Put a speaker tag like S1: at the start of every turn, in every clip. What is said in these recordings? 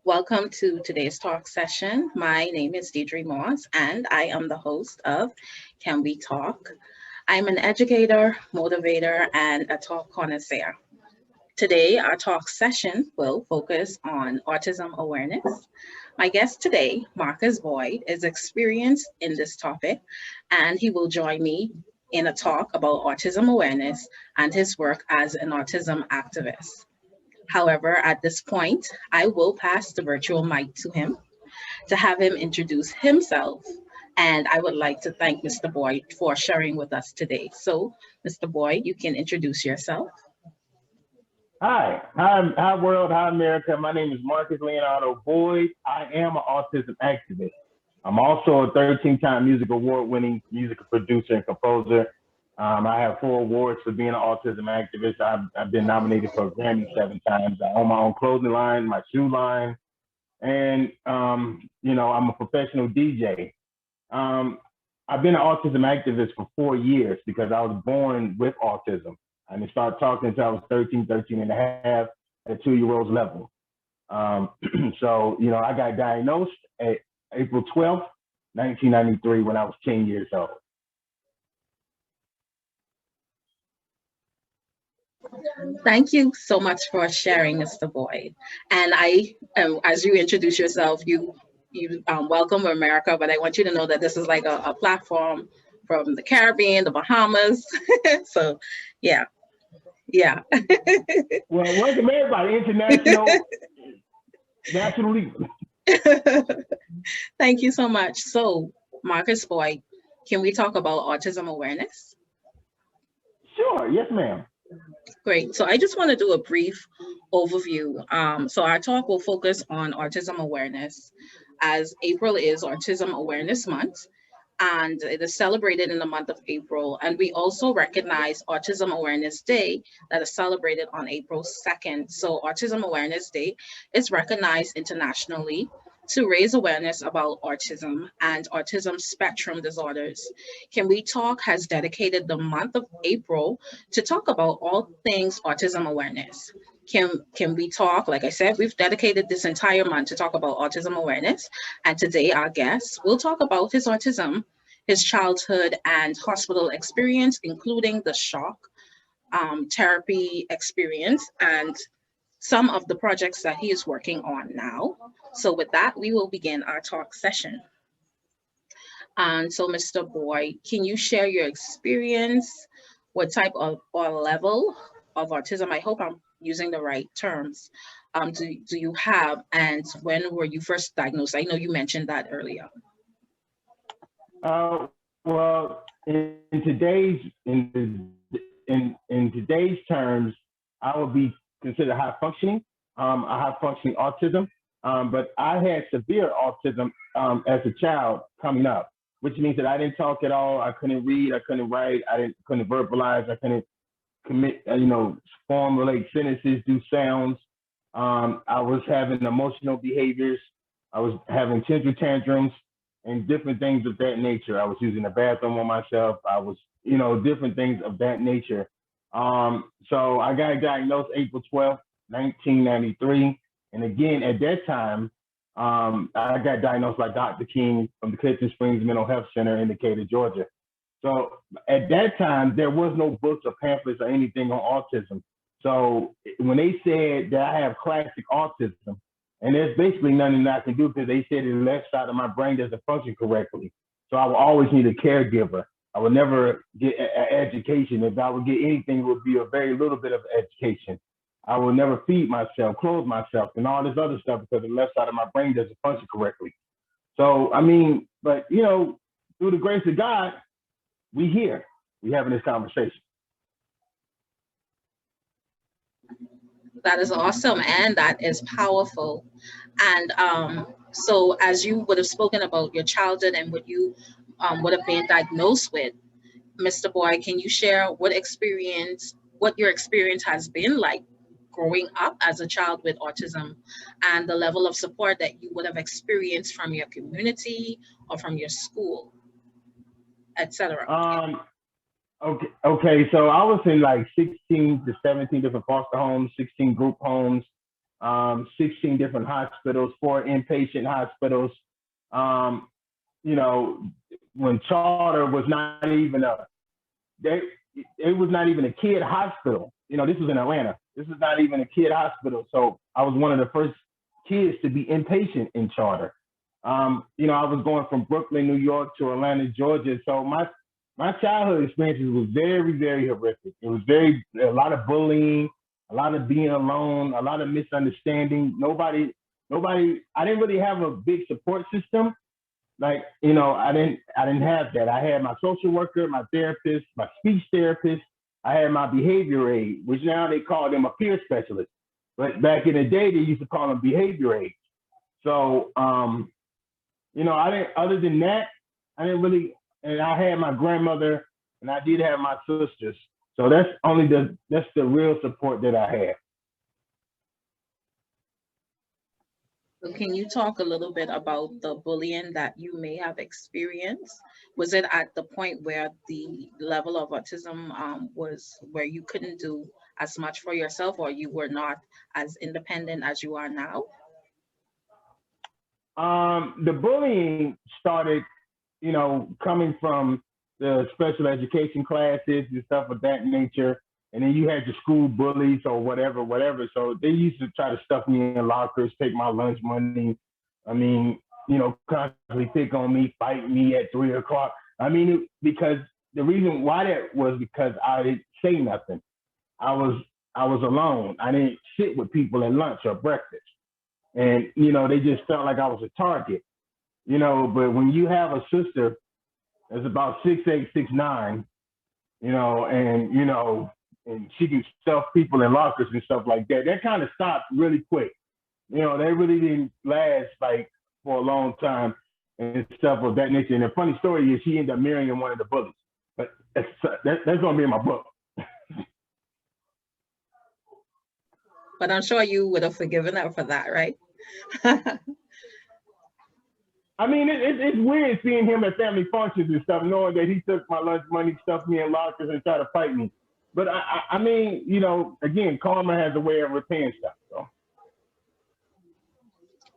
S1: Welcome to today's talk session. My name is Deidre Moss, and I am the host of Can We Talk? I'm an educator, motivator, and a talk connoisseur. Today, our talk session will focus on autism awareness. My guest today, Marcus Boyd, is experienced in this topic, and he will join me in a talk about autism awareness and his work as an autism activist. However, at this point, I will pass the virtual mic to him to have him introduce himself. And I would like to thank Mr. Boyd for sharing with us today. So, Mr. Boyd, you can introduce yourself.
S2: Hi world, hi America. My name is Marcus Leonardo Boyd. I am an autism activist. I'm also a 13-time music award-winning music producer and composer. I have 4 awards for being an autism activist. I've been nominated for a Grammy 7 times. I own my own clothing line, my shoe line, and I'm a professional DJ. I've been an autism activist for 4 years because I was born with autism. I didn't start talking until I was 13 and a half at a 2-year-old's level. So, I got diagnosed at April 12th, 1993 when I was 10 years old.
S1: Thank you so much for sharing, Mr. Boyd. And as you introduce yourself, you welcome America, but I want you to know that this is like a platform from the Caribbean, the Bahamas. So, yeah.
S2: Well, welcome everybody, international, nationally.
S1: Thank you so much. So, Marcus Boyd, can we talk about autism awareness?
S2: Sure, yes, ma'am.
S1: Great. So I just want to do a brief overview. So our talk will focus on autism awareness, as April is Autism Awareness Month, and it is celebrated in the month of April. And we also recognize Autism Awareness Day that is celebrated on April 2nd. So Autism Awareness Day is recognized internationally to raise awareness about autism and autism spectrum disorders. Can We Talk has dedicated the month of April to talk about all things autism awareness. Can We Talk, like I said, we've dedicated this entire month to talk about autism awareness. And today our guest will talk about his autism, his childhood and hospital experience, including the shock therapy experience and some of the projects that he is working on now. So with that, we will begin our talk session. And so, Mr. Boyd, can you share your experience? What type of or level of autism, I hope I'm using the right terms, do you have, and when were you first diagnosed? I know you mentioned that earlier.
S2: Well, in today's terms, I would be considered high functioning, a high functioning autism. But I had severe autism as a child coming up, which means that I didn't talk at all. I couldn't read. I couldn't write. Couldn't verbalize. I couldn't formulate sentences, do sounds. I was having emotional behaviors. I was having temper tantrums and different things of that nature. I was using the bathroom on myself. I was, different things of that nature. So I got diagnosed April 12th, 1993. And again, at that time, I got diagnosed by Dr. King from the Clifton Springs Mental Health Center in Decatur, Georgia. So at that time, there was no books or pamphlets or anything on autism. So when they said that I have classic autism, and there's basically nothing that I can do because they said the left side of my brain doesn't function correctly. So I will always need a caregiver. I would never get an education. If I would get anything, it would be a very little bit of education. I will never feed myself, clothe myself, and all this other stuff because the left side of my brain doesn't function correctly. So, but through the grace of God, we having this conversation.
S1: That is awesome, and that is powerful. And so as you would have spoken about your childhood and what you would have been diagnosed with, Mr. Boyd, can you share what your experience has been like growing up as a child with autism and the level of support that you would have experienced from your community or from your school, etc.?
S2: Okay. So I was in like 16 to 17 different foster homes, 16 group homes. 16 different hospitals, 4 inpatient hospitals. Um, you know, when charter was not even they, it was not even a kid hospital. You know, this was in Atlanta. This is not even a kid hospital. So I was one of the first kids to be inpatient in charter. You know, I was going from Brooklyn, New York to Atlanta, Georgia. So my childhood experiences was very, very horrific. It was a lot of bullying, a lot of being alone, a lot of misunderstanding. I didn't really have a big support system. Like, you know, I didn't have that. I had my social worker, my therapist, my speech therapist. I had my behavior aid, which now they call them a peer specialist. But back in the day, they used to call them behavior aids. So, you know, other than that, I didn't really, and I had my grandmother and I did have my sisters. So that's the real support that I had.
S1: So can you talk a little bit about the bullying that you may have experienced? Was it at the point where the level of autism was where you couldn't do as much for yourself, or you were not as independent as you are now?
S2: The bullying started, you know, coming from the special education classes and stuff of that nature. And then you had your school bullies or whatever. So they used to try to stuff me in lockers, take my lunch money. I mean, you know, constantly pick on me, fight me at 3 o'clock. I mean, because the reason why that was because I didn't say nothing. I was alone. I didn't sit with people at lunch or breakfast. And, you know, they just felt like I was a target, you know, but when you have a sister that's about 6'8", 6'9", you know, and she can stuff people in lockers and stuff like that, that kind of stopped really quick. You know, they really didn't last like for a long time and stuff of that nature. And the funny story is she ended up marrying one of the bullies, but that's going to be in my book.
S1: But I'm sure you would have forgiven her for that, right?
S2: I mean, it's weird seeing him at family functions and stuff, knowing that he took my lunch money, stuffed me in lockers, and tried to fight me. But I mean, you know, again, karma has a way of repaying stuff. So.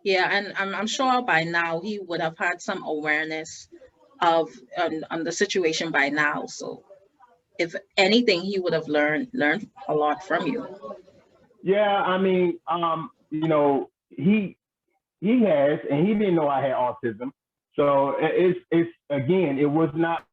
S1: Yeah, and I'm sure by now he would have had some awareness of on the situation by now. So if anything, he would have learned a lot from you.
S2: Yeah, I mean, you know, he has, and he didn't know I had autism. So it's again, it was not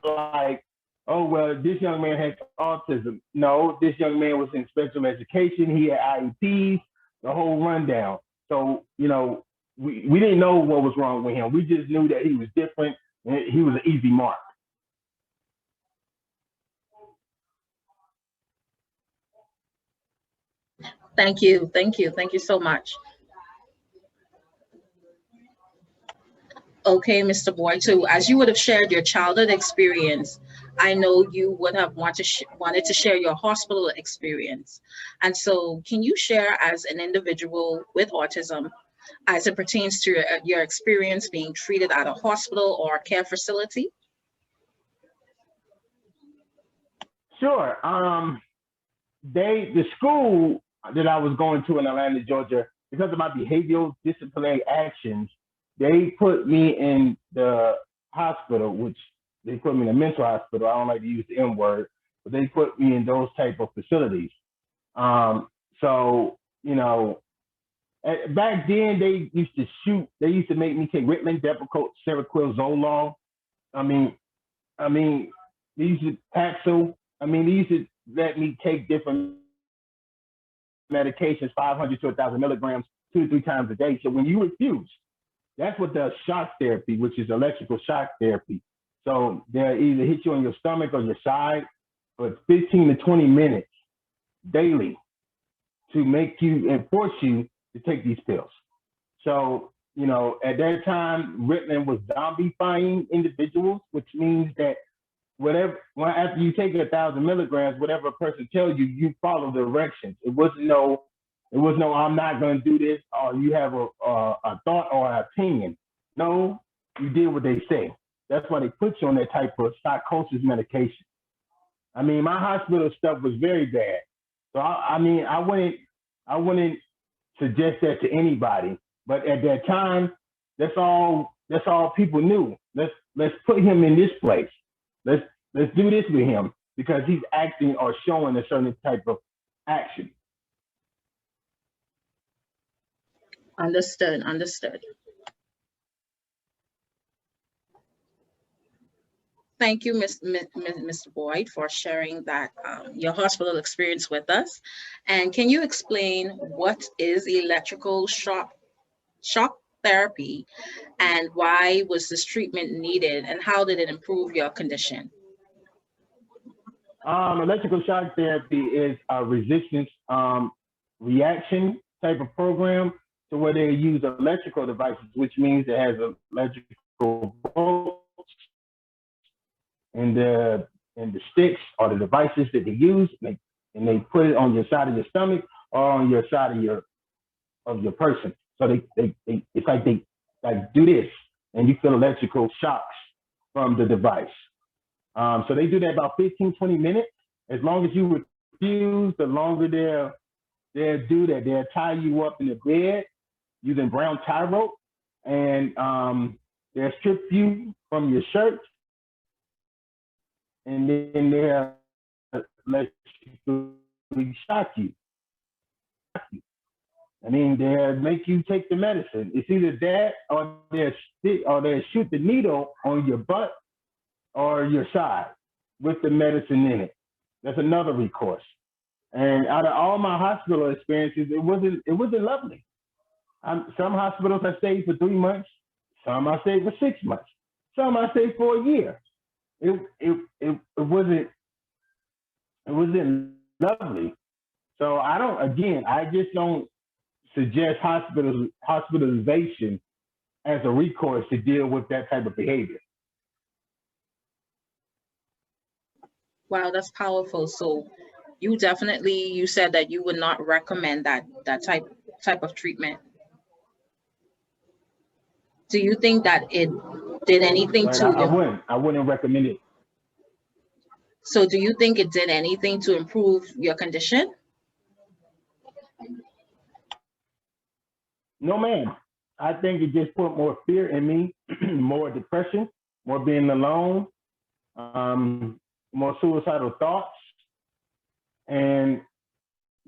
S2: like, oh well, this young man has autism. No, this young man was in special education. He had IEPs, the whole rundown. So you know, we didn't know what was wrong with him. We just knew that he was different, and he was an easy mark.
S1: Thank you so much. Okay, Mr. Boy, too, as you would have shared your childhood experience, I know you would have wanted to share your hospital experience. And so can you share as an individual with autism, as it pertains to your experience being treated at a hospital or care facility?
S2: Sure. The school that I was going to in Atlanta, Georgia, because of my behavioral disciplinary actions, they put me in the hospital, which they put me in a mental hospital. I don't like to use the M word, but they put me in those type of facilities. So, you know, back then they used to make me take Ritalin, Depakote, Seroquel, Zoloft. I mean, they used to Paxil. I mean, they used to let me take different medications, 500 to 1,000 milligrams, 2 to 3 times a day. So when you refuse, that's what does shock therapy, which is electrical shock therapy. So they'll either hit you on your stomach or your side for 15 to 20 minutes daily to make you and force you to take these pills. So, you know, at that time, Ritalin was zombifying individuals, which means that after you take 1,000 milligrams, whatever a person tells you, you follow the directions. It was no, I'm not going to do this, or you have a thought or an opinion. No, you did what they say. That's why they put you on that type of psychosis medication. I mean, my hospital stuff was very bad. So I wouldn't suggest that to anybody. But at that time, that's all people knew. Let's put him in this place. Let's do this with him because he's acting or showing a certain type of action.
S1: Understood, understood. Thank you, Mr. Boyd, for sharing that your hospital experience with us. And can you explain what is electrical shock therapy and why was this treatment needed and how did it improve your condition?
S2: Electrical shock therapy is a resistance reaction type of program to where they use electrical devices, which means it has electrical bolts and the sticks or the devices that they use, and they put it on your side of your stomach or on your side of your person. So it's like they do this, and you feel electrical shocks from the device. So they do that about 15, 20 minutes. As long as you refuse, the longer they'll do that. They'll tie you up in the bed using brown tie rope, and they'll strip you from your shirt, and then they'll electrically shock you. I mean, they'll make you take the medicine. It's either that or they'll shoot the needle on your butt or your side with the medicine in it. That's another recourse. And out of all my hospital experiences, it wasn't lovely. Some hospitals I stayed for 3 months, some I stayed for 6 months, some I stayed for a year. It wasn't lovely. So I just don't suggest hospitalization as a recourse to deal with that type of behavior.
S1: Wow, that's powerful. So you said that you would not recommend that type of treatment. Do you think that it did anything
S2: Right,
S1: to
S2: I wouldn't recommend it.
S1: So do you think it did anything to improve your condition?
S2: No, ma'am. I think it just put more fear in me, more depression, more being alone, more suicidal thoughts, and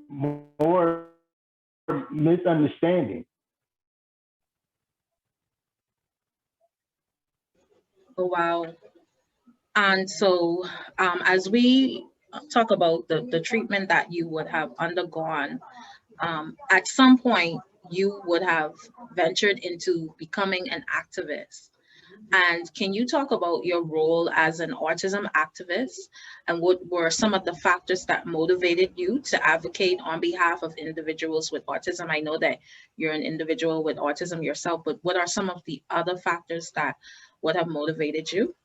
S2: more misunderstanding.
S1: Oh, wow. And so as we talk about the treatment that you would have undergone, at some point you would have ventured into becoming an activist. And can you talk about your role as an autism activist and what were some of the factors that motivated you to advocate on behalf of individuals with autism? I know that you're an individual with autism yourself, but what are some of the other factors that would have motivated you?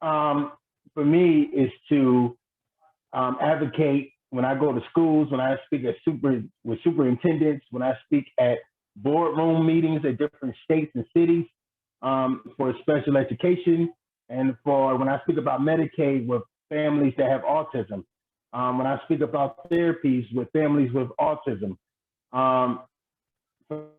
S2: For me, is to advocate when I go to schools, when I speak with superintendents, when I speak at boardroom meetings at different states and cities for special education, and for when I speak about Medicaid with families that have autism, when I speak about therapies with families with autism.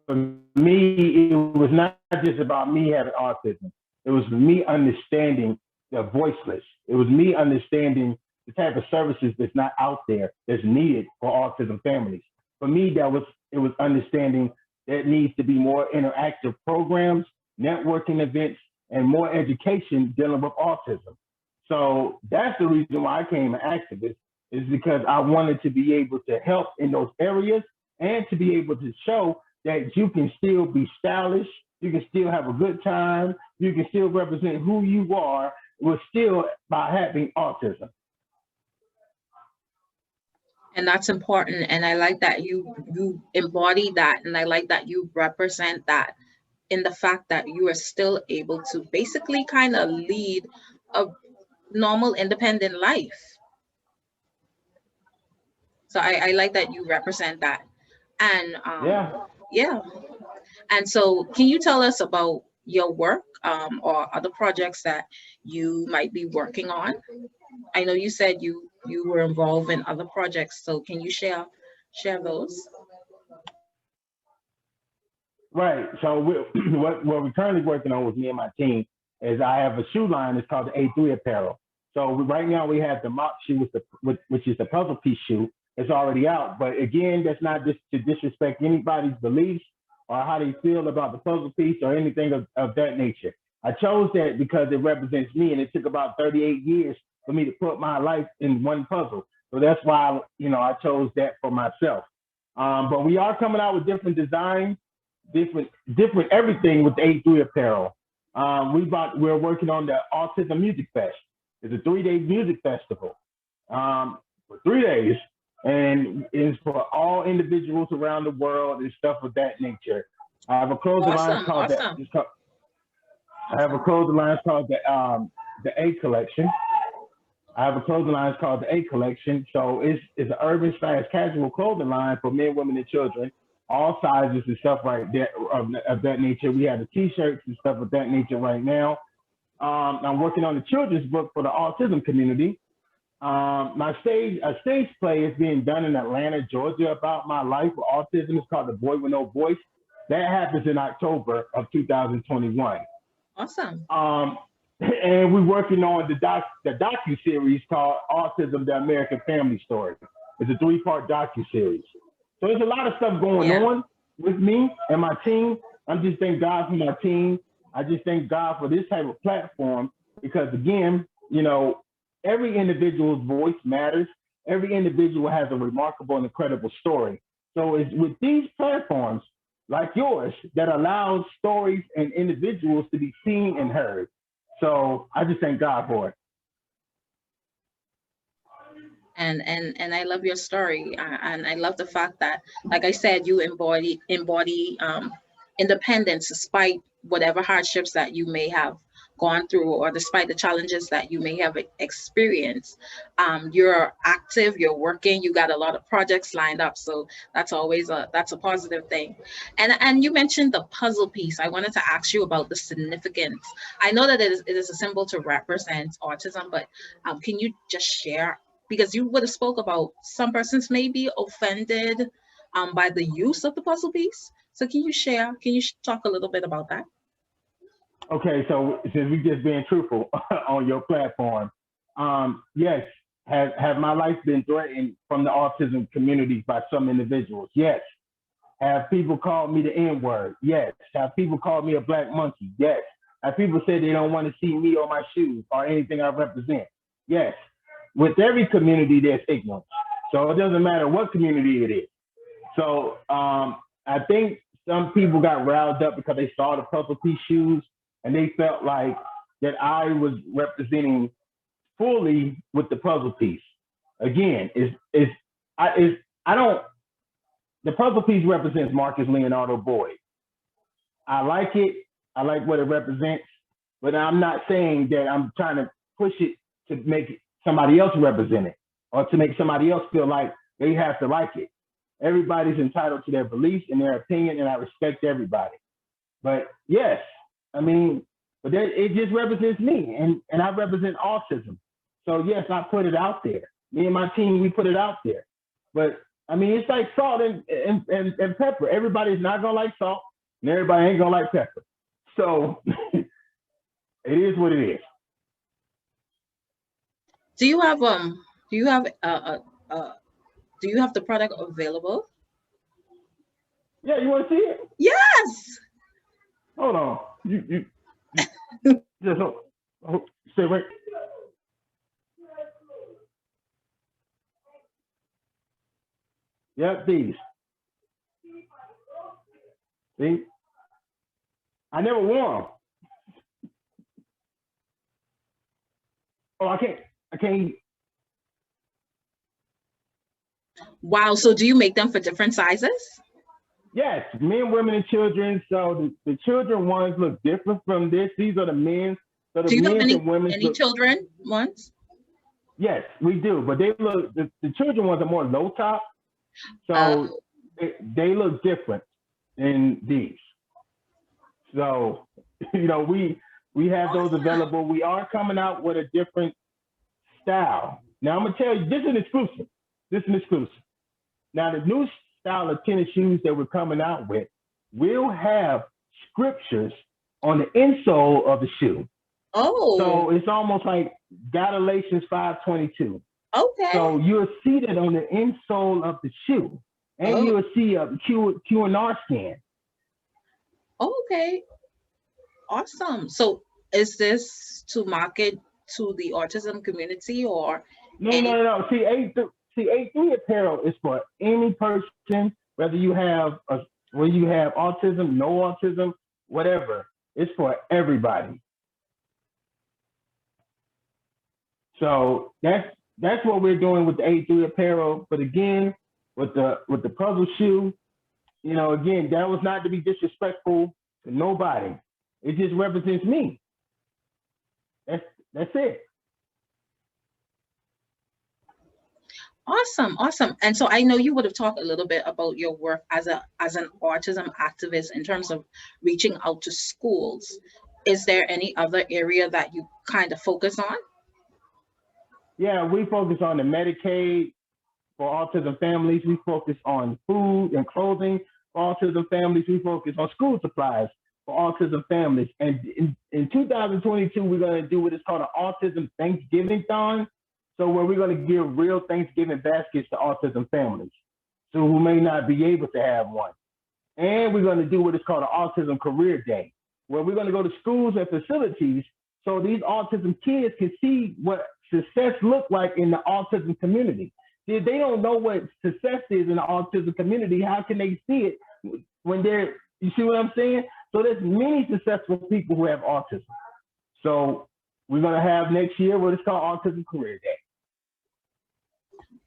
S2: For me, it was not just about me having autism. It was me understanding the voiceless. It was me understanding the type of services that's not out there that's needed for autism families. For me, it was understanding there needs to be more interactive programs, networking events, and more education dealing with autism. So that's the reason why I became an activist, is because I wanted to be able to help in those areas and to be able to show that you can still be stylish, you can still have a good time, you can still represent who you are, but still by having autism.
S1: And that's important. And I like that you embody that. And I like that you represent that in the fact that you are still able to basically kind of lead a normal independent life. So I like that you represent that. And yeah. And so can you tell us about your work or other projects that you might be working on? I know you said you were involved in other projects, so can you share share those.
S2: Right. So what we're currently working on with me and my team is I have a shoe line. It's called the A3 Apparel. So right now we have the mock shoe, which is the puzzle piece shoe. It's already out. But again, that's not just to disrespect anybody's beliefs or how they feel about the puzzle piece or anything of that nature. I chose that because it represents me, and it took about 38 years for me to put my life in one puzzle. So that's why, I chose that for myself. But we are coming out with different designs, different everything with the A3 Apparel. We're working on the Autism Music Fest. It's a 3-day music festival for 3 days, and it's for all individuals around the world and stuff of that nature. I have a clothing line called I have a clothing line called the A Collection. I have a clothing line called the A Collection. So it's an urban / casual clothing line for men, women, and children, all sizes and stuff like that of that nature. We have the T-shirts and stuff of that nature right now. I'm working on the children's book for the autism community. A stage play is being done in Atlanta, Georgia, about my life with autism. It's called The Boy with No Voice. That happens in October of 2021.
S1: Awesome.
S2: And we're working on the docu-series called Autism: The American Family Story. It's a 3-part docu-series. So there's a lot of stuff going on with me and my team. I'm just thank God for my team. I just thank God for this type of platform because, again, every individual's voice matters. Every individual has a remarkable and incredible story. So it's with these platforms like yours that allows stories and individuals to be seen and heard. So I just thank God for it.
S1: And I love your story, and I love the fact that, like I said, you embody independence despite whatever hardships that you may have gone through, or despite the challenges that you may have experienced. You're active, you're working, you got a lot of projects lined up, so that's always that's a positive thing. And you mentioned the puzzle piece. I wanted to ask you about the significance. I know that it is a symbol to represent autism, but can you just share, because you would have spoke about some persons may be offended by the use of the puzzle piece. So can you talk a little bit about that?
S2: Okay, so since we just being truthful on your platform, yes, have my life been threatened from the autism community by some individuals? Yes. Have people called me the N-word? Yes. Have people called me a black monkey? Yes. Have people said they don't want to see me or my shoes or anything I represent? Yes. With every community, there's ignorance. So it doesn't matter what community it is. So I think some people got riled up because they saw the puzzle piece shoes and they felt like that I was representing fully with the puzzle piece. Again, the puzzle piece represents Marcus Leonardo Boyd. I like it. I like what it represents, but I'm not saying that I'm trying to push it to make somebody else represent it or to make somebody else feel like they have to like it. Everybody's entitled to their beliefs and their opinion, and I respect everybody. But yes, but it just represents me, and I represent autism. So yes, I put it out there. Me and my team, we put it out there. But it's like salt and pepper. Everybody's not gonna like salt, and everybody ain't gonna like pepper. So it is what it is.
S1: Do you have the product available?
S2: Yeah, you want to see it?
S1: Yes.
S2: Hold on. You just stay right. Yep, these. See? I never wore them. Oh, I can't.
S1: Wow. So do you make them for different sizes?
S2: Yes, men, women, and children. So the children ones look different from this. These are the men. So the
S1: do you have
S2: any
S1: children ones?
S2: Yes, we do. But they look, the children ones are more low top. So they look different than these. So, we have those available. We are coming out with a different style. Now I'm gonna tell you, this is an exclusive. Now, the new style of tennis shoes that we're coming out with will have scriptures on the insole of the shoe.
S1: Oh.
S2: So it's almost like Galatians 5:22.
S1: Okay.
S2: So you'll see that on the insole of the shoe, and you'll see a QR scan.
S1: Okay. Awesome. So is this to market to the autism community or?
S2: No. See, A3 apparel is for any person, whether you have autism, no autism, whatever. It's for everybody. So that's what we're doing with the A3 apparel. But again, with the puzzle shoe, you know, again, that was not to be disrespectful to nobody. It just represents me. That's it.
S1: Awesome. And so I know you would have talked a little bit about your work as an autism activist in terms of reaching out to schools. Is there any other area that you kind of focus on?
S2: Yeah, we focus on the Medicaid for autism families. We focus on food and clothing for autism families. We focus on school supplies for autism families. And in 2022, we're going to do what is called an Autism Thanksgiving-thon. So where we're going to give real Thanksgiving baskets to autism families, so who may not be able to have one. And we're going to do what is called an Autism Career Day, where we're going to go to schools and facilities so these autism kids can see what success looks like in the autism community. If they don't know what success is in the autism community, how can they see it when they're, you see what I'm saying? So there's many successful people who have autism. So we're going to have next year what is called Autism Career Day.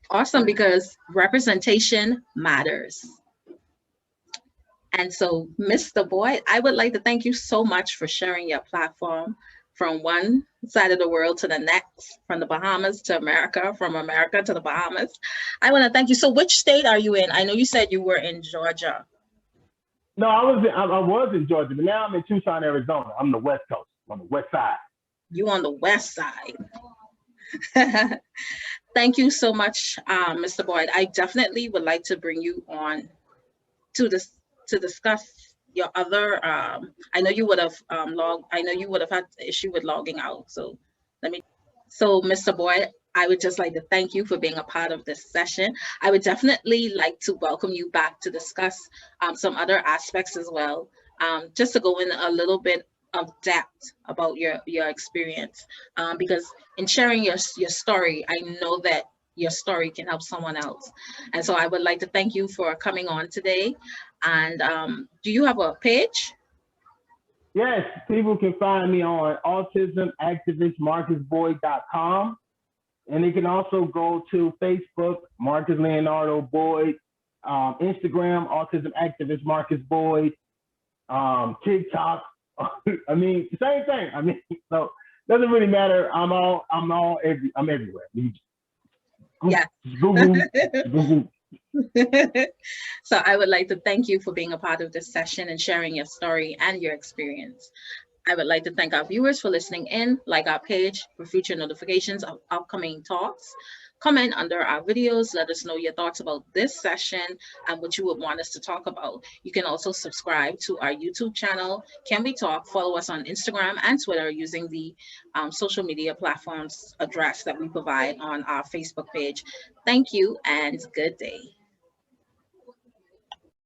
S1: Awesome, because representation matters. And so, Mr. Boyd, I would like to thank you so much for sharing your platform from one side of the world to the next, from the Bahamas to America, from America to the Bahamas. I want to thank you. So which state are you in? I know you said you were in Georgia.
S2: No, I was in Georgia, but now I'm in Tucson, Arizona. I'm on the West Coast, on the West side.
S1: You on the West side. Thank you so much, Mr. Boyd. I definitely would like to bring you on to discuss your other. I know you would have had the issue with logging out. So Mr. Boyd, I would just like to thank you for being a part of this session. I would definitely like to welcome you back to discuss some other aspects as well, just to go in a little bit of depth about your experience, because in sharing your story, I know that your story can help someone else. And so I would like to thank you for coming on today. And do you have a page?
S2: Yes, people can find me on autismactivistmarcusboyd.com. And they can also go to Facebook, Marcus Leonardo Boyd, Instagram, Autism Activist Marcus Boyd, TikTok. I mean, same thing. I mean, so doesn't really matter. I'm everywhere.
S1: Yeah.
S2: Google.
S1: So I would like to thank you for being a part of this session and sharing your story and your experience. I would like to thank our viewers for listening in. Like our page for future notifications of upcoming talks. Comment under our videos. Let us know your thoughts about this session and what you would want us to talk about. You can also subscribe to our YouTube channel, Can We Talk? Follow us on Instagram and Twitter using the social media platforms address that we provide on our Facebook page. Thank you and good day.